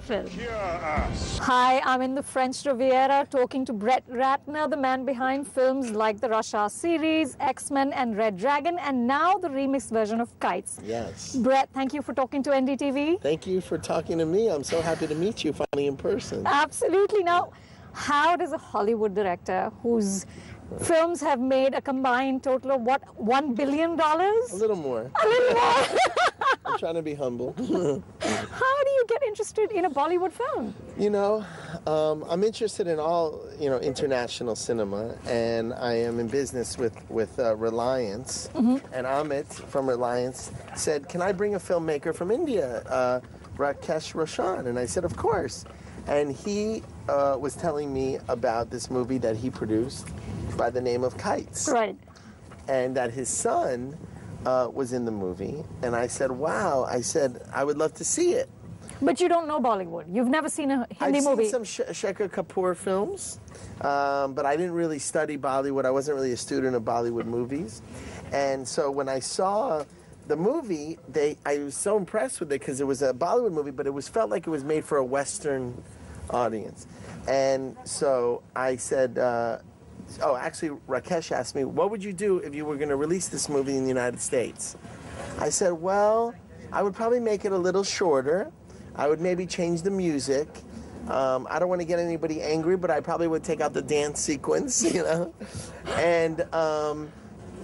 film. Hi, I'm in the French Riviera talking to Brett Ratner, the man behind films like the Russia series, X-Men and Red Dragon, and now the remixed version of Kites. Yes. Brett, thank you for talking to NDTV. Thank you for talking to me. I'm so happy to meet you finally in person. Absolutely. Now, how does a Hollywood director whose films have made a combined total of what, $1 billion? A little more. A little more. I'm trying to be humble. How do you get interested in a Bollywood film? You know, I'm interested in all, international cinema, and I am in business with Reliance. And Amit from Reliance said, "Can I bring a filmmaker from India, Rakesh Roshan?" And I said, "Of course." And he was telling me about this movie that he produced by the name of Kites. Right. And that his son was in the movie. And I said, wow. I said, I would love to see it. But you don't know Bollywood. You've never seen a Hindi movie. I've seen some Shekhar Kapoor films, but I didn't really study Bollywood. I wasn't really a student of Bollywood movies. And so when I saw the movie, I was so impressed with it because it was a Bollywood movie, but it felt like it was made for a Western audience. And so I said, actually, Rakesh asked me, what would you do if you were going to release this movie in the United States? I said, well, I would probably make it a little shorter. I would maybe change the music. I don't want to get anybody angry, but I probably would take out the dance sequence, And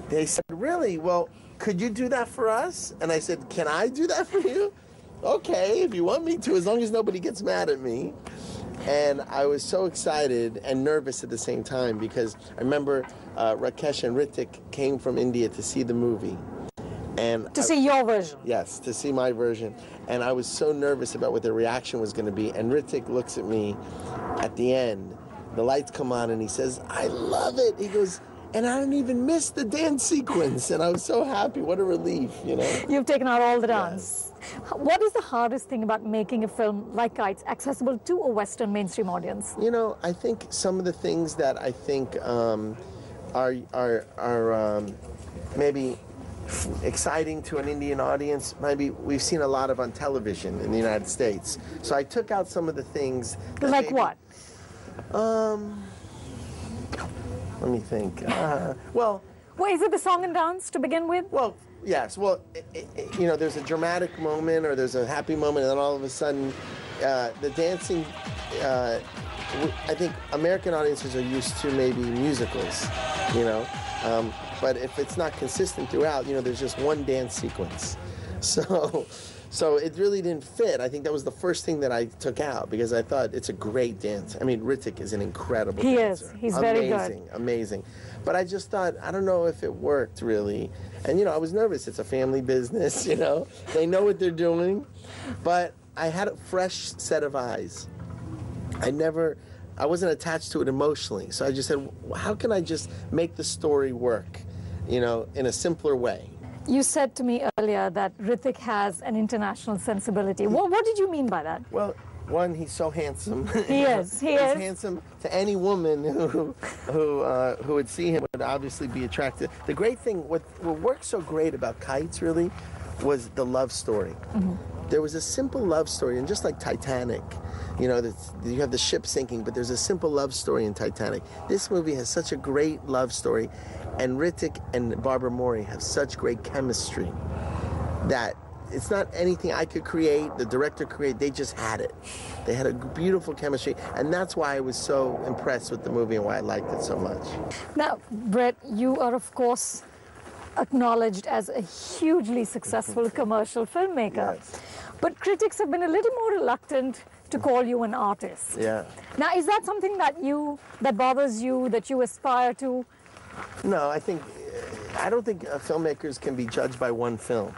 they said, really? Well, could you do that for us? And I said, can I do that for you? Okay, if you want me to, as long as nobody gets mad at me. And I was so excited and nervous at the same time because I remember Rakesh and Ritik came from India to see the movie. And to see your version? Yes, to see my version. And I was so nervous about what their reaction was going to be. And Ritik looks at me at the end. The lights come on and he says, I love it. He goes, and I didn't even miss the dance sequence. And I was so happy. What a relief, You've taken out all the dance. Yes. What is the hardest thing about making a film like Kites accessible to a Western mainstream audience? I think some of the things that I think are maybe exciting to an Indian audience, maybe we've seen a lot of on television in the United States. So I took out some of the things. Like what? Let me think. Well, is it the song and dance to begin with? Well, yes. Well, there's a dramatic moment or there's a happy moment, and then all of a sudden, the dancing. I think American audiences are used to maybe musicals, but if it's not consistent throughout, there's just one dance sequence. So it really didn't fit. I think that was the first thing that I took out because I thought it's a great dance. I mean, Ritik is an incredible dancer. He is. He's very good. Amazing, amazing. But I just thought, I don't know if it worked really. And, I was nervous. It's a family business, They know what they're doing. But I had a fresh set of eyes. I wasn't attached to it emotionally. So I just said, how can I just make the story work, in a simpler way? You said to me earlier that Ritik has an international sensibility. What did you mean by that? Well, one, he's so handsome. He is. He's handsome to any woman who would see him would obviously be attracted. The great thing, what worked so great about Kites really was the love story. There was a simple love story, and just like Titanic, you have the ship sinking, but there's a simple love story in Titanic. This movie has such a great love story, and Ritik and Barbara Mori have such great chemistry that it's not anything I could create, the director created, they just had it. They had a beautiful chemistry, and that's why I was so impressed with the movie and why I liked it so much. Now, Brett, you are, of course, acknowledged as a hugely successful commercial filmmaker. Yes. But critics have been a little more reluctant to call you an artist. Yeah. Now, is that something that bothers you, that you aspire to? No, I don't think filmmakers can be judged by one film.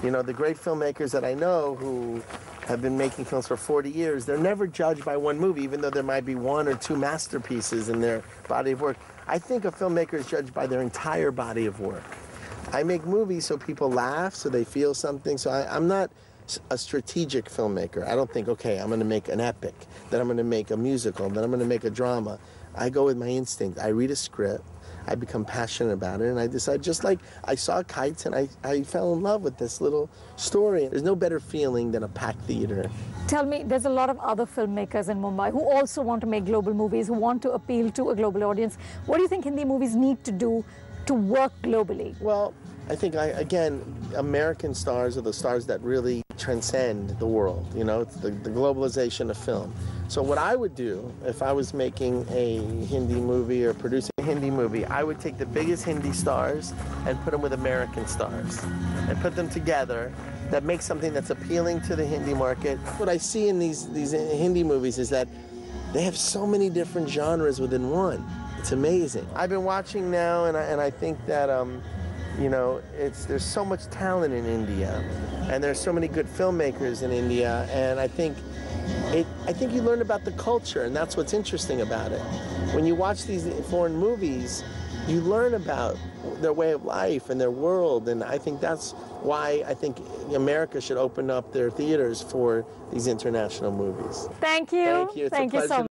The great filmmakers that I know who have been making films for 40 years, they're never judged by one movie, even though there might be one or two masterpieces in their body of work. I think a filmmaker is judged by their entire body of work. I make movies so people laugh, so they feel something. So I'm not a strategic filmmaker. I don't think, okay, I'm going to make an epic, then I'm going to make a musical, then I'm going to make a drama. I go with my instinct. I read a script, I become passionate about it, and I decided, just like I saw Kites, and I fell in love with this little story. There's no better feeling than a packed theater. Tell me, there's a lot of other filmmakers in Mumbai who also want to make global movies, who want to appeal to a global audience. What do you think Hindi movies need to do to work globally? Well, I think, again, American stars are the stars that really transcend the world. You know, it's the globalization of film. So what I would do if I was making a Hindi movie or producing a Hindi movie, I would take the biggest Hindi stars and put them with American stars and put them together. That makes something that's appealing to the Hindi market. What I see in these Hindi movies is that they have so many different genres within one. It's amazing. I've been watching now, and I think that you know, there's so much talent in India, and there's so many good filmmakers in India, and I think you learn about the culture, and that's what's interesting about it. When you watch these foreign movies, you learn about their way of life and their world, and I think that's why I think America should open up their theaters for these international movies. Thank you. Thank you. It's Thank a you so pleasure. much.